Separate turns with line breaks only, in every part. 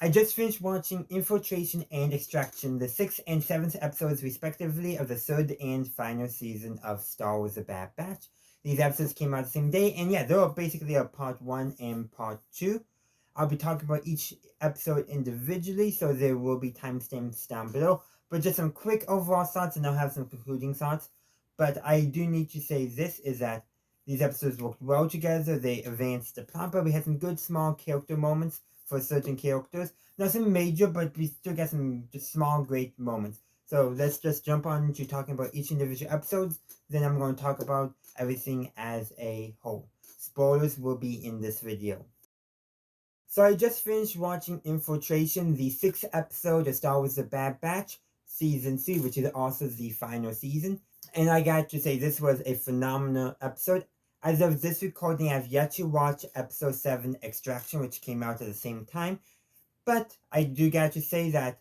I just finished watching Infiltration and Extraction, the 6th and 7th episodes respectively of the 3rd and final season of Star Wars The Bad Batch. These episodes came out the same day, and yeah, they're basically a part 1 and part 2. I'll be talking about each episode individually, so there will be timestamps down below. But just some quick overall thoughts, and I'll have some concluding thoughts. But I do need to say this is that these episodes worked well together. They advanced the plot, but we had some good small character moments for certain characters. Nothing major, but we still got some just small great moments. So let's just jump on to talking about each individual episodes. Then I'm going to talk about everything as a whole. Spoilers will be in this video. So I just finished watching Infiltration, the 6th episode of Star Wars The Bad Batch, Season 3, which is also the final season. And I got to say, this was a phenomenal episode. As of this recording, I've yet to watch episode 7, Extraction, which came out at the same time. But I do got to say that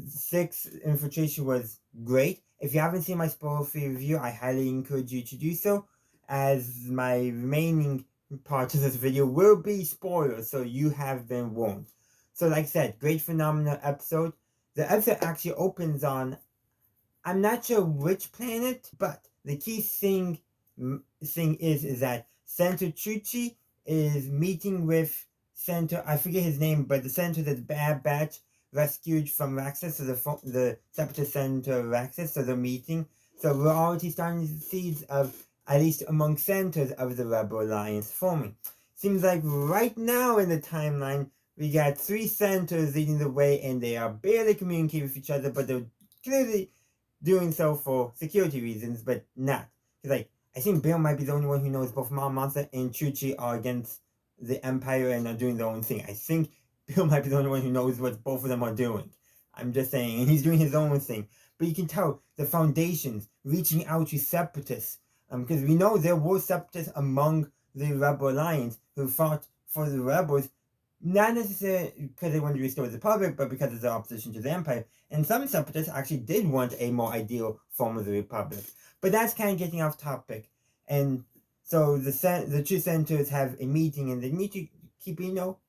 6 Infiltration was great. If you haven't seen my spoiler-free review, I highly encourage you to do so, as my remaining part of this video will be spoilers, so you have been warned. So like I said, great phenomenal episode. The episode actually opens on, I'm not sure which planet, but the key thing is that Senator Chuchi is meeting with Senator, I forget his name, but the senator that Bad Batch rescued from Raxus, so the Separatist Senator Raxus, so they're meeting. So we're already starting to see seeds of, at least among senators of the Rebel Alliance forming. Seems like right now in the timeline, we got 3 senators leading the way, and they are barely communicating with each other, but they're clearly doing so for security reasons, but not. Because, like, I think Bill might be the only one who knows both Mom Monster and Chuchi are against the Empire and are doing their own thing. I think Bill might be the only one who knows what both of them are doing. I'm just saying, and he's doing his own thing. But you can tell the Foundation's reaching out to separatists, because we know there were separatists among the Rebel Alliance who fought for the rebels, not necessarily because they wanted to restore the Republic, but because of their opposition to the Empire. And some separatists actually did want a more ideal form of the Republic. But that's kind of getting off topic. And so the 2 senators have a meeting, and they need to keep,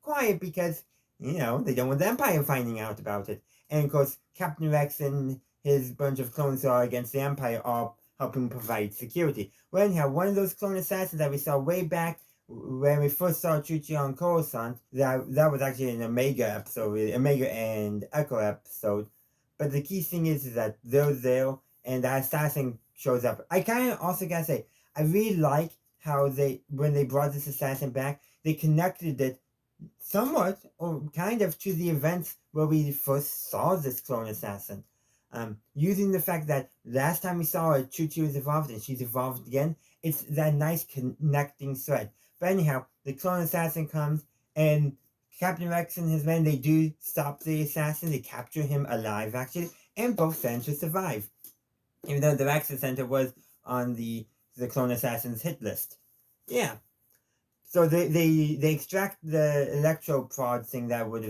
quiet because, they don't want the Empire finding out about it. And of course, Captain Rex and his bunch of clones who are against the Empire are helping provide security. Well, anyhow, one of those clone assassins that we saw way back when we first saw Chuchi on Coruscant, that was actually an Omega episode, Omega and Echo episode. But the key thing is that they're there, and the assassin shows up. I kind of also gotta say, I really like how when they brought this assassin back, they connected it somewhat, or kind of, to the events where we first saw this clone assassin. Using the fact that last time we saw her, Chuchi was evolved, and she's evolved again, it's that nice connecting thread. But anyhow, the clone assassin comes, and Captain Rex and his men, they do stop the assassin. They capture him alive, actually, and both senators survive. Even though the Rex Center was on the clone assassin's hit list. Yeah. So they extract the electroprod thing that would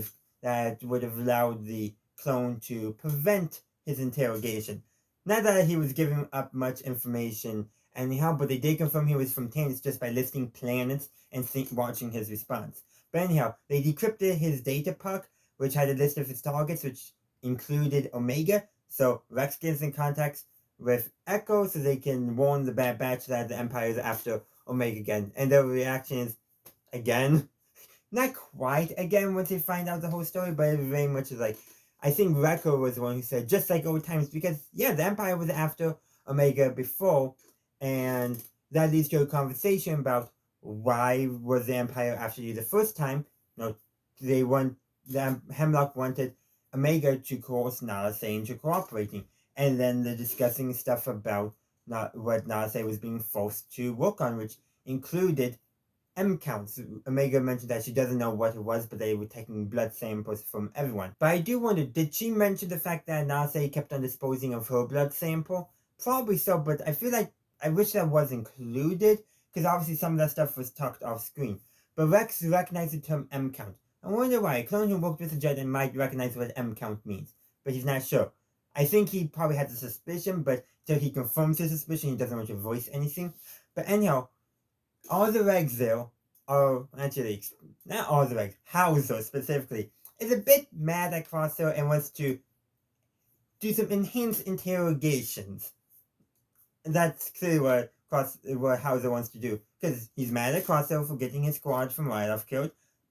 have allowed the clone to prevent his interrogation. Not that he was giving up much information anyhow, but they did confirm he was from Tannis just by listing planets and watching his response. But anyhow, they decrypted his data puck, which had a list of his targets, which included Omega. So Rex gets in contact with Echo so they can warn the Bad Batch that the Empire is after Omega again. And their reaction is, again? Not quite again once they find out the whole story, but it very much is like, I think Wrecker was the one who said, just like old times, because, yeah, the Empire was after Omega before, and that leads to a conversation about why was the Empire after you the first time. Hemlock wanted Omega to course Nala saying to cooperating, and then the discussing stuff about what Nala was being forced to work on, which included counts. Omega mentioned that she doesn't know what it was, but they were taking blood samples from everyone. But I do wonder, did she mention the fact that Nala kept on disposing of her blood sample? Probably so, but I feel like I wish that was included, because obviously some of that stuff was tucked off screen. But Rex recognized the term count. I wonder why. A clone who worked with a Jedi might recognize what count means, but he's not sure. I think he probably had a suspicion, but until he confirms his suspicion, he doesn't want to voice anything. But anyhow, all the regs there are, actually, not all the regs, Hauser specifically, is a bit mad at Crosshair and wants to do some enhanced interrogations. And that's clearly what Hauser wants to do. Because he's mad at Crosshair for getting his squad from Ryloth killed.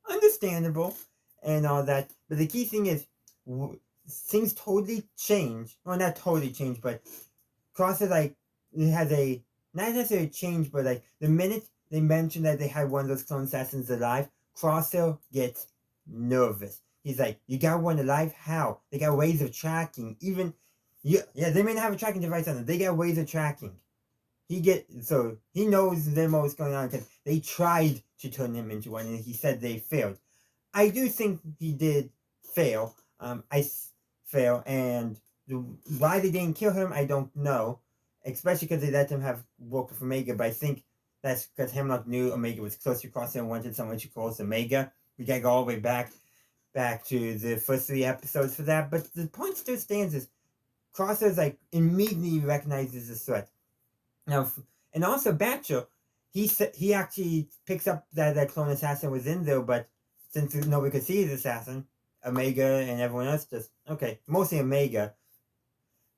Understandable. And all that. But the key thing is, things totally change. Well, not totally change, but Crosshair, like, it has a, not necessarily change, but like, the minute they mention that they had one of those clone assassins alive, Crosshair gets nervous. He's like, you got one alive? How? They got ways of tracking. Even, yeah, they may not have a tracking device on them. They got ways of tracking. So he knows them what's going on because they tried to turn him into one, and he said they failed. I do think he did fail. Fail, and why they didn't kill him, I don't know. Especially because they let him have work with Omega, but I think that's because Hemlock knew Omega was close to Crosshair and wanted someone to cross Omega. We gotta go all the way back to the first 3 episodes for that. But the point still stands is Crosshair's like immediately recognizes the threat. Now, and also Batcher, he actually picks up that clone assassin was in there, but since nobody could see his assassin, Omega and everyone else just, okay, mostly Omega.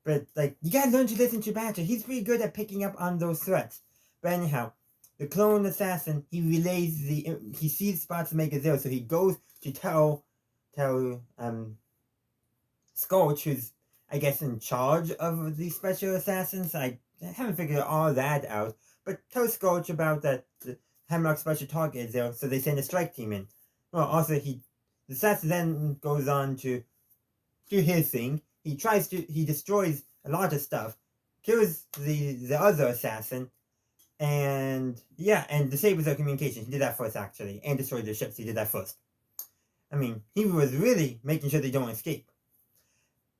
But, like, you gotta learn to listen to Batcher. He's pretty good at picking up on those threats. But anyhow, the clone assassin, he sees spots Omega there, so he goes to tell Scorch, who's, I guess, in charge of the special assassins. I haven't figured all that out. But tell Scorch about that the Hemlock special target is there, so they send a strike team in. Well, also, the assassin then goes on to do his thing. He destroys a lot of stuff, kills the other assassin, and disables their communication. He did that first, actually, and destroyed their ships. He did that first. I mean, he was really making sure they don't escape.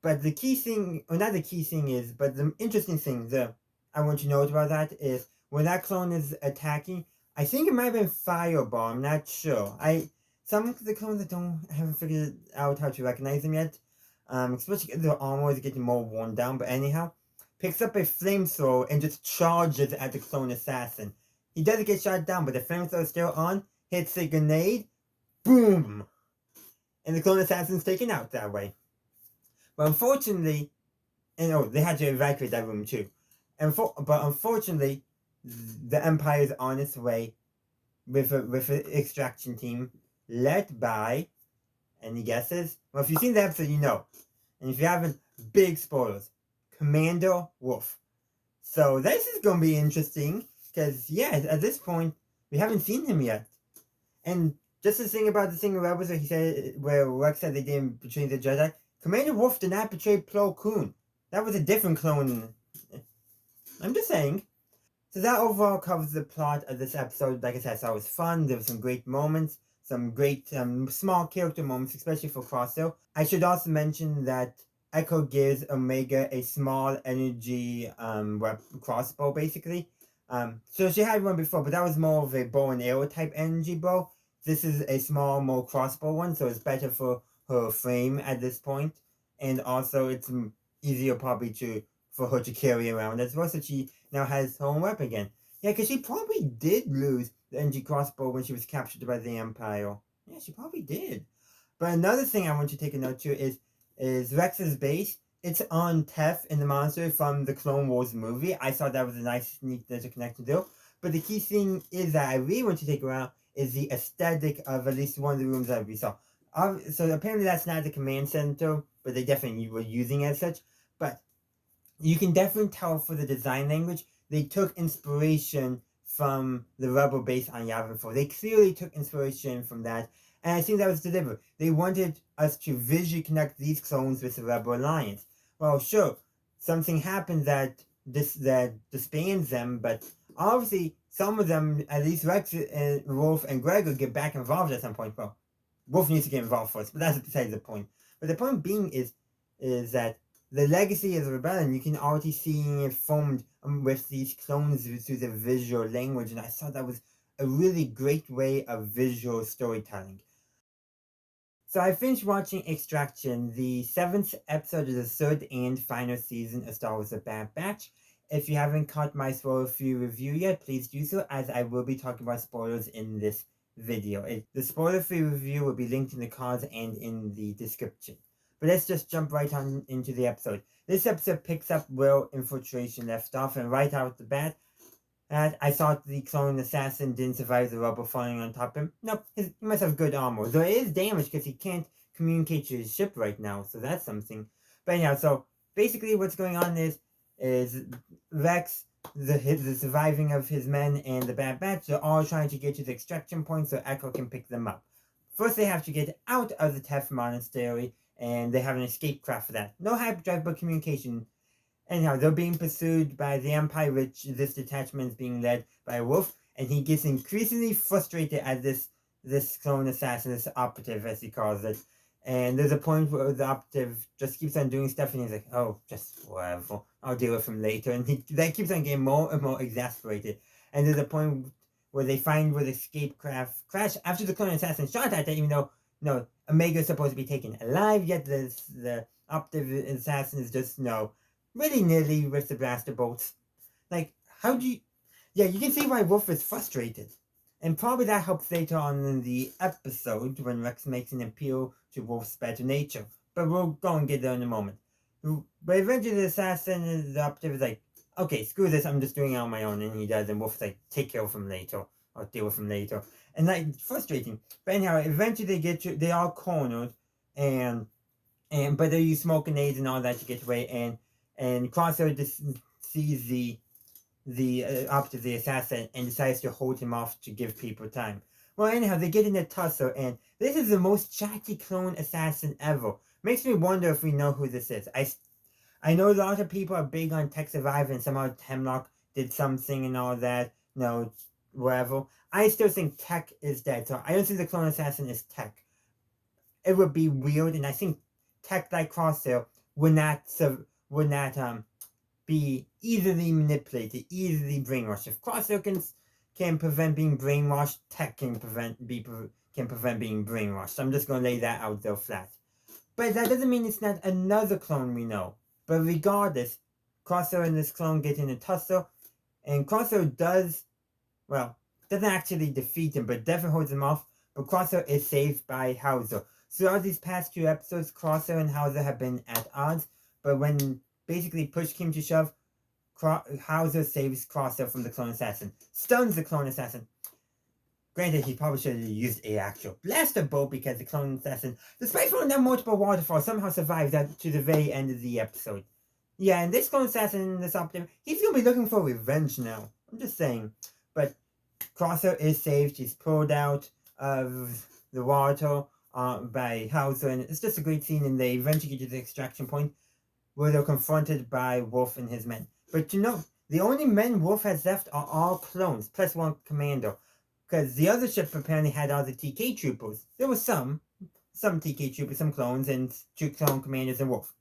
But the key thing, or not the key thing is, but the interesting thing I want you to know about that is when that clone is attacking, I think it might have been Fireball, I'm not sure. Some of the clones haven't figured out how to recognize them yet. Especially because their armor is getting more worn down, but anyhow, picks up a flamethrower and just charges at the clone assassin. He doesn't get shot down, but the flamethrower is still on, hits a grenade, boom! And the clone assassin's taken out that way. But unfortunately, they had to evacuate that room too. But unfortunately, the Empire is on its way with an extraction team led by, any guesses? Well, if you've seen the episode, you know. And if you haven't, big spoilers. Commander Wolf. So this is going to be interesting because, yeah, at this point, we haven't seen him yet. And just the thing about the thing in Rebels where Rex said they didn't betray the Jedi, Commander Wolf did not betray Plo Koon. That was a different clone. I'm just saying. So that overall covers the plot of this episode. Like I said, I thought it was fun. There were some great moments. Some great small character moments, especially for Crosshair. I should also mention that Echo gives Omega a small energy crossbow, basically. So she had one before, but that was more of a bow and arrow type energy bow. This is a small, more crossbow one, so it's better for her frame at this point. And also, it's easier probably for her to carry around as well, so she now has her own weapon again. Yeah, because she probably did lose the energy crossbow when she was captured by the Empire. Yeah, she probably did. But another thing I want you to take a note to is Rex's base. It's on Teth in the monastery from the Clone Wars movie. I thought that was a nice, neat connection to do. But the key thing is that I really want you to take around is the aesthetic of at least one of the rooms that we saw. So apparently that's not the command center, but they definitely were using it as such. But you can definitely tell for the design language, they took inspiration from the Rebel base on Yavin 4. They clearly took inspiration from that, and I think that was deliberate. They wanted us to visually connect these clones with the Rebel Alliance. Well, sure, something happened that disbands them, but obviously some of them, at least Rex, and Wolf, and Gregor, get back involved at some point. Well, Wolf needs to get involved first, but that's besides the point. But the point being is that the legacy of the rebellion, you can already see it formed with these clones through the visual language, and I thought that was a really great way of visual storytelling. So I finished watching Extraction, the 7th episode of the 3rd and final season of Star Wars: The Bad Batch. If you haven't caught my spoiler-free review yet, please do so, as I will be talking about spoilers in this video. The spoiler-free review will be linked in the cards and in the description. But let's just jump right on into the episode. This episode picks up where Infiltration left off, and right out the bat, I thought the clone assassin didn't survive the rubble falling on top of him. Nope, he must have good armor. Though it is damaged because he can't communicate to his ship right now, so that's something. But anyhow, so basically what's going on is Rex, the surviving of his men, and the Bad Batch, they're all trying to get to the extraction point so Echo can pick them up. First, they have to get out of the Teth Monastery, and they have an escape craft for that. No hyperdrive, but communication. Anyhow, they're being pursued by the Empire, which this detachment is being led by Wolf, and he gets increasingly frustrated at this clone assassin, this operative, as he calls it. And there's a point where the operative just keeps on doing stuff, and he's like, oh, just whatever, I'll deal with him later. And that keeps on getting more and more exasperated. And there's a point where they find where the escape craft crashed after the clone assassin shot at it, even though, no, Omega's supposed to be taken alive, yet the operative assassin is just, no, willy-nilly with the blaster bolts. Like, how do you... Yeah, you can see why Wolf is frustrated. And probably that helps later on in the episode when Rex makes an appeal to Wolf's better nature. But we'll go and get there in a moment. But eventually the assassin, the operative, is like, okay, screw this, I'm just doing it on my own. And he does, and Wolf's like, take care of him later. Or deal with him later. And like, frustrating. But anyhow, eventually they are cornered, but they use smoke grenades and all that to get away, and Crosshair just sees the operative, the assassin, and decides to hold him off to give people time. Well, anyhow, they get in a tussle, and this is the most chatty clone assassin ever. Makes me wonder if we know who this is. I know a lot of people are big on Tech Survivor, and somehow Hemlock did something and all that, whatever. I still think Tech is dead, so I don't think the clone assassin is Tech. It would be weird, and I think Tech, like Crosshair, would not be easily manipulated, easily brainwashed. If Crosshair can prevent being brainwashed, Tech can prevent being brainwashed. I'm just gonna lay that out there flat. But that doesn't mean it's not another clone we know. But regardless, Crosshair and this clone get in a tussle, and Crosshair doesn't actually defeat him, but definitely holds him off. But Crosshair is saved by Hauser. Throughout these past 2 episodes, Crosshair and Hauser have been at odds, but when basically push came to shove, Hauser saves Crosshair from the clone assassin, stuns the clone assassin. Granted, he probably should have used an actual blaster bolt because the clone assassin, despite falling down multiple waterfalls, somehow survived that to the very end of the episode. Yeah, and this clone assassin, this operative, he's gonna be looking for revenge now. I'm just saying. But Crosshair is saved. He's pulled out of the water by Hauser, and it's just a great scene, and they eventually get to the extraction point where they're confronted by Wolf and his men. But the only men Wolf has left are all clones, plus 1 commando. Because the other ship apparently had all the TK troopers. There were some TK troopers, some clones, and 2 clone commanders and Wolf.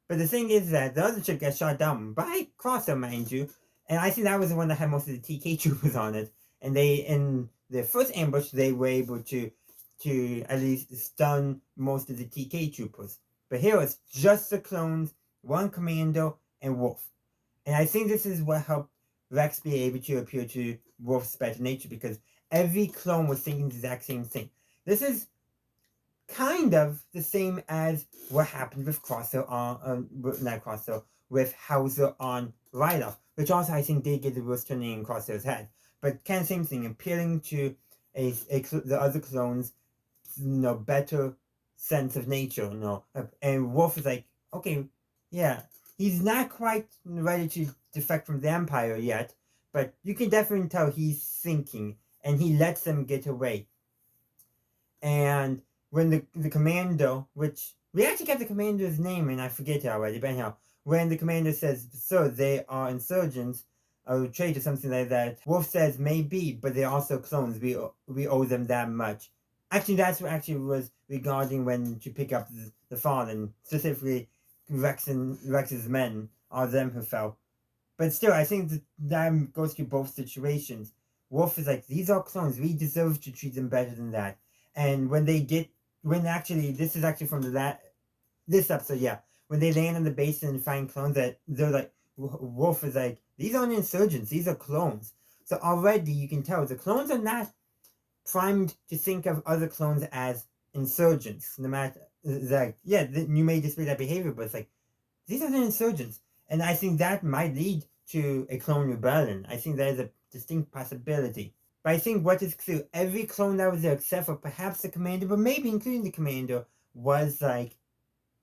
But the thing is that the other ship got shot down by Crosshair, mind you, and I think that was the one that had most of the TK troopers on it. And in their first ambush, they were able to at least stun most of the TK troopers. But here it's just the clones, 1 commando, and Wolf. And I think this is what helped Rex be able to appeal to Wolf's better nature, because every clone was thinking the exact same thing. This is kind of the same as what happened with with Hauser on Ryloth, which also I think did get the wheels turning in Crosshair's head. But kind of same thing, appealing to the other clones, better sense of nature, and Wolf is like, okay, yeah, he's not quite ready to defect from the Empire yet, but you can definitely tell he's thinking, and he lets them get away. And when the commando, which we actually got the commander's name and I forget it already, but anyhow, when the commander says, "Sir, they are insurgents or traitors," something like that, Wolf says, "Maybe, but they're also clones. We owe them that much." Actually, that's what actually was regarding when to pick up the fallen, specifically Rex's men are them who fell. But still, I think that goes to both situations. Wolf is like, these are clones. We deserve to treat them better than that. And this is actually from this episode, yeah. When they land on the base and find clones, that they're like, Wolf is like, these aren't insurgents, these are clones. So already you can tell the clones are not primed to think of other clones as insurgents. No matter, like, yeah, you may display that behavior, but it's like, these are the insurgents. And I think that might lead to a clone rebellion. I think that is a distinct possibility. But I think what is clear, every clone that was there, except for perhaps the commander, but maybe including the commander, was like,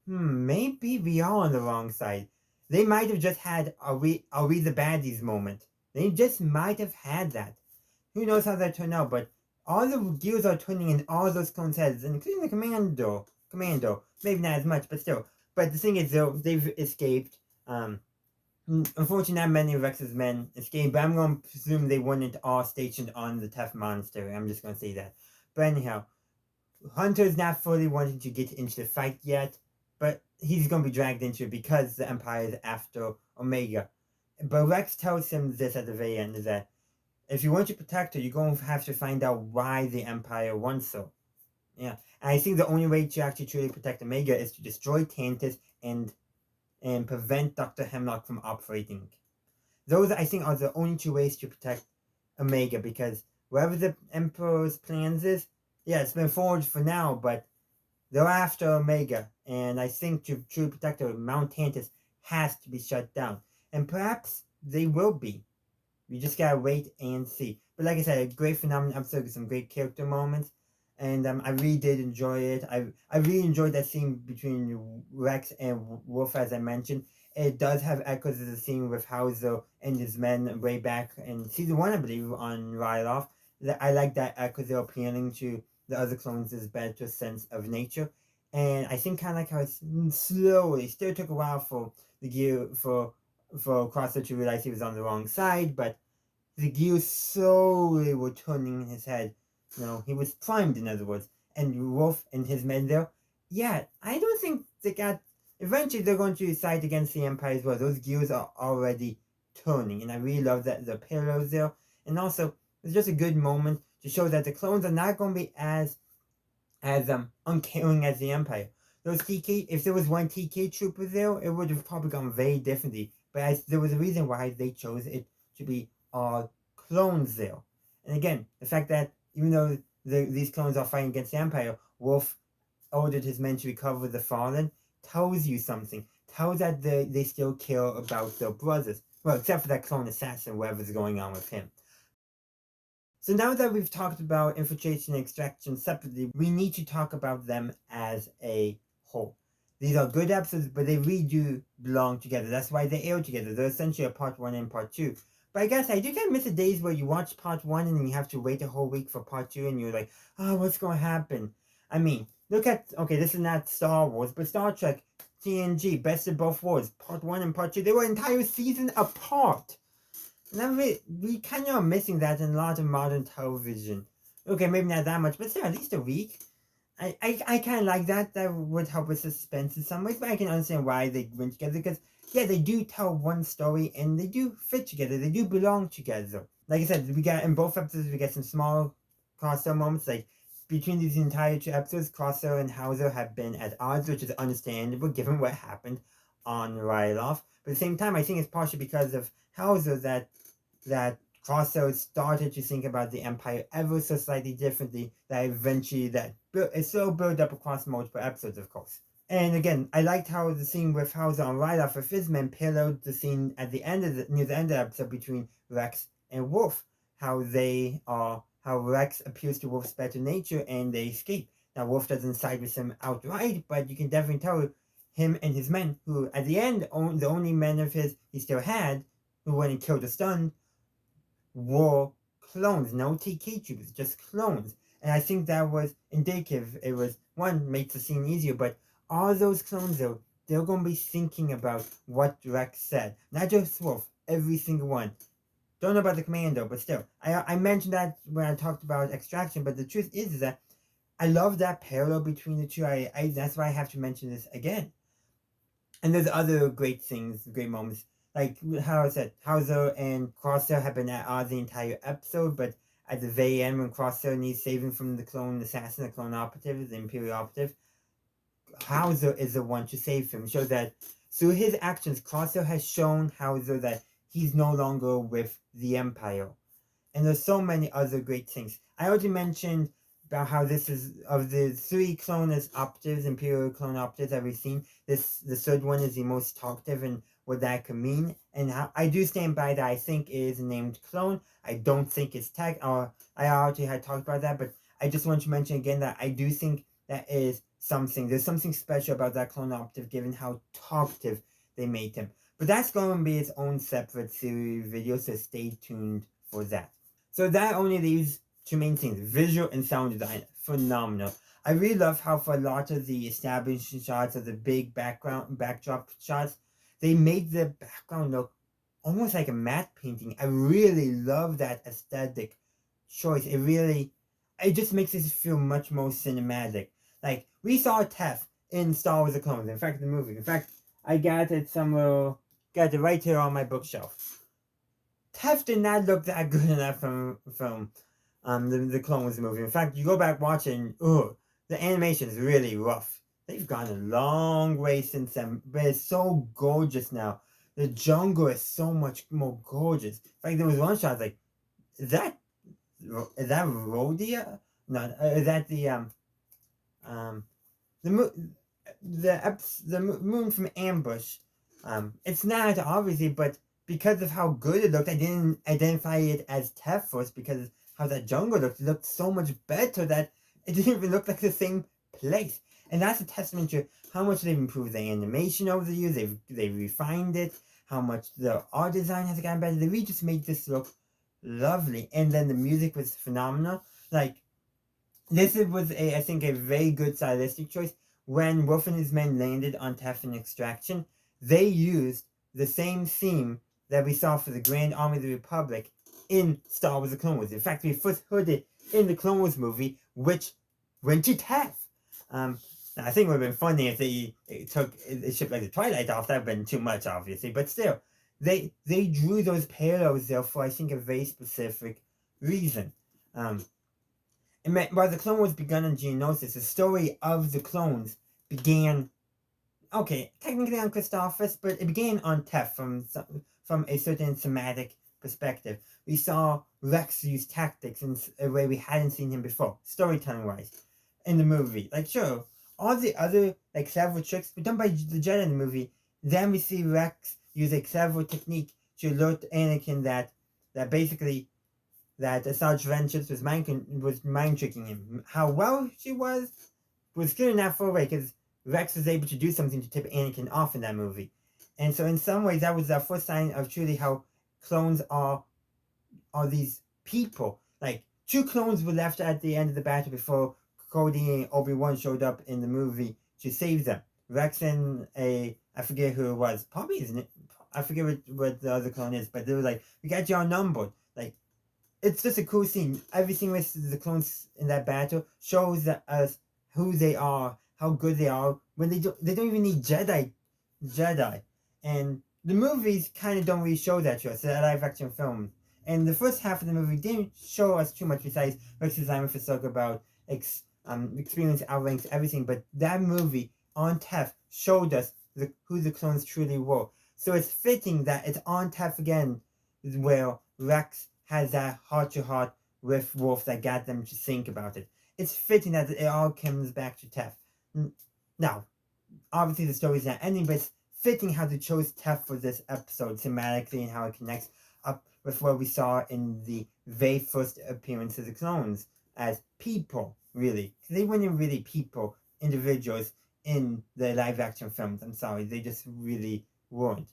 maybe we are on the wrong side. They might have just had are we the baddies moment. They just might have had that. Who knows how that turned out, but all the gears are turning in all those clones' heads, including the Commando. Maybe not as much, but still. But the thing is, though, they've escaped. Unfortunately, not many of Rex's men escaped, but I'm going to presume they weren't all stationed on the Tef Monastery. I'm just going to say that. But anyhow, Hunter's not fully wanting to get into the fight yet, but he's going to be dragged into it because the Empire is after Omega. But Rex tells him this at the very end, is that if you want to protect her, you're going to have to find out why the Empire wants so. Yeah, and I think the only way to actually truly protect Omega is to destroy Tantus and prevent Dr. Hemlock from operating. Those, I think, are the only two ways to protect Omega, because wherever the Emperor's plans is, yeah, it's been forged for now, but they're after Omega, and I think to truly protect her, Mount Tantus has to be shut down. And perhaps they will be. We just gotta wait and see. But like I said, a great phenomenal episode with some great character moments, and I really did enjoy it. I really enjoyed that scene between Rex and Wolf, as I mentioned. It does have echoes of the scene with Hauser and his men way back in season 1, I believe, on Ryloth. I like that because they're appealing to the other clones' better sense of nature. And I think kind of like how it's slowly, still took a while for the gear for Crosser to realize he was on the wrong side, but the gears slowly were turning in his head. You know, he was primed, in other words. And Wolf and his men there, yeah, I don't think they got. Eventually, they're going to side against the Empire as well. Those gears are already turning, and I really love that the parallels there. And also, it's just a good moment to show that the clones are not going to be as uncaring as the Empire. Those TK, if there was one TK trooper there, it would have probably gone very differently. But there was a reason why they chose it to be all clones there. And again, the fact that even though these clones are fighting against the Empire, Wolf ordered his men to recover the fallen, tells you something. Tells that they still care about their brothers. Well, except for that clone assassin, whatever's going on with him. So now that we've talked about infiltration and extraction separately, we need to talk about them as a whole. These are good episodes, but they really do belong together. That's why they air together. They're essentially a part 1 and part 2. But I guess I do kind of miss the days where you watch part 1 and then you have to wait a whole week for part 2 and you're like, oh, what's going to happen? I mean, look at, okay, this is not Star Wars, but Star Trek, TNG, Best of Both Worlds, part 1 and part 2, they were an entire season apart. And we kind of are missing that in a lot of modern television. Okay, maybe not that much, but still, at least a week. I kind of like that. That would help with suspense in some ways, but I can understand why they went together, because, yeah, they do tell one story, and they do fit together. They do belong together. Like I said, we got, in both episodes, we get some small crossover moments, like, between these entire 2 episodes, Crosser and Hauser have been at odds, which is understandable, given what happened on Ryloth. But at the same time, I think it's partially because of Hauser that Crosser started to think about the Empire ever so slightly differently, that eventually it still built up across multiple episodes, of course. And again, I liked how the scene with Hauser on Ryloth with his men paralleled the scene at the end of near the end of the episode between Rex and Wolf. How Rex appeals to Wolf's better nature and they escape. Now Wolf doesn't side with him outright, but you can definitely tell him and his men, who at the end, the only men of his he still had, who went and killed the stun, were clones, no TK troopers, just clones. And I think that was indicative. It was, one, makes the scene easier, but all those clones, they're going to be thinking about what Rex said. Not just Wolf, every single one. Don't know about the Commando, but still. I mentioned that when I talked about Extraction, but the truth is that I love that parallel between the two. That's why I have to mention this again. And there's other great things, great moments. Like how I said, Hauser and Crosshair have been at odds the entire episode, but at the very end, when Crosshair needs saving from the clone assassin, the clone operative, the Imperial operative, Hauser is the one to save him. Shows that through his actions, Crosshair has shown Hauser that he's no longer with the Empire. And there's so many other great things. I already mentioned about how this is, of the 3 clone operatives, Imperial Clone Operatives that we've seen, the third one is the most talkative and what that could mean. And how I do stand by that. I think it is a named clone. I don't think it's tech, or I already had talked about that, but I just want to mention again that I do think that is something. There's something special about that clone operative given how talkative they made him. But that's going to be its own separate series video, so stay tuned for that. So that only leaves 2 main things: visual and sound design. Phenomenal. I really love how for a lot of the establishing shots of the big backdrop shots, they made the background look almost like a matte painting. I really love that aesthetic choice. It just makes it feel much more cinematic. Like, we saw Tef in Star Wars: The Clones. In fact, the movie. In fact, I got it somewhere, got it right here on my bookshelf. Tef did not look that good in that film, the Clone Wars movie. In fact, you go back watching, the animation is really rough. They've gone a long way since then, but it's so gorgeous now. The jungle is so much more gorgeous. In fact, there was one shot like, is that Rhodia? No, is that the moon from Ambush? It's not obviously, but because of how good it looked, I didn't identify it as Tef first because how that jungle looked. It looked so much better that it didn't even look like the same place. And that's a testament to how much they've improved the animation over the years. They've refined it. How much the art design has gotten better. They really just made this look lovely. And then the music was phenomenal. Like, this was I think a very good stylistic choice. When Wolf and his men landed on Tef and Extraction, they used the same theme that we saw for the Grand Army of the Republic in Star Wars: The Clone Wars. In fact, we first heard it in the Clone Wars movie, which went to Tef. I think it would have been funny if they took a ship like the Twilight off. That would have been too much, obviously. But still, they drew those parallels there for, I think, a very specific reason. While the Clone Wars begun on Geonosis, the story of the clones began, technically on Christophus, but it began on Tef from a certain thematic perspective. We saw Rex use tactics in a way we hadn't seen him before, storytelling-wise, in the movie. Like, sure, all the other, like, several tricks were done by the Jedi in the movie. Then we see Rex use a clever technique to alert Anakin that basically that Asajj Ventress was mind tricking him. How well she was clear not far away, because Rex was able to do something to tip Anakin off in that movie. And so in some ways that was the first sign of truly how clones are these people. Like, 2 clones were left at the end of the battle before Cody and Obi-Wan showed up in the movie to save them. Rex and I forget who it was, probably isn't it? I forget what the other clone is, but they were like, we got you outnumbered. Like, it's just a cool scene. Everything with the clones in that battle shows us who they are, how good they are, when they don't even need Jedi. And the movies kind of don't really show that to us, the live action films. And the first half of the movie didn't show us too much besides Rex's design for Ahsoka about experience outranks everything. But that movie on Tef showed us who the clones truly were. So it's fitting that it's on Tef again where Rex has that heart-to-heart with Wolf that got them to think about it. It's fitting that it all comes back to Tef. Now, obviously the story's not ending, but it's fitting how they chose Tef for this episode thematically and how it connects up with what we saw in the very first appearance of the clones as people, really. They weren't really people, individuals in the live-action films. I'm sorry, they just really weren't.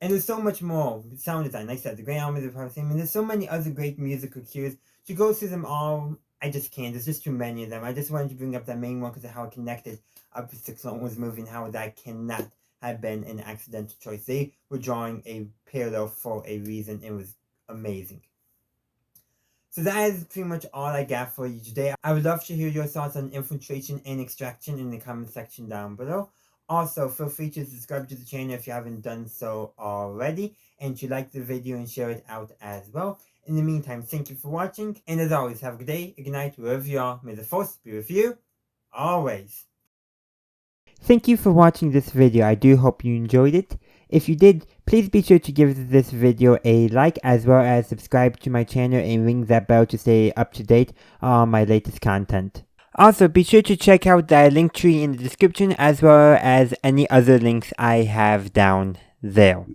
And there's so much more sound design. Like I said, the Grand Army of the Republic theme, and there's so many other great musical cues. To go through them all, I just can't. There's just too many of them. I just wanted to bring up that main one because of how it connected up with the Clone Wars movie and how that cannot have been an accidental choice. They were drawing a parallel for a reason. It was amazing. So that is pretty much all I got for you today. I would love to hear your thoughts on Infiltration and Extraction in the comment section down below. Also, feel free to subscribe to the channel if you haven't done so already, and to like the video and share it out as well. In the meantime, thank you for watching, and as always, have a good day, a good night, wherever you are. May the Force be with you, always. Thank you for watching this video. I do hope you enjoyed it. If you did, please be sure to give this video a like, as well as subscribe to my channel and ring that bell to stay up to date on my latest content. Also, be sure to check out the link tree in the description, as well as any other links I have down there.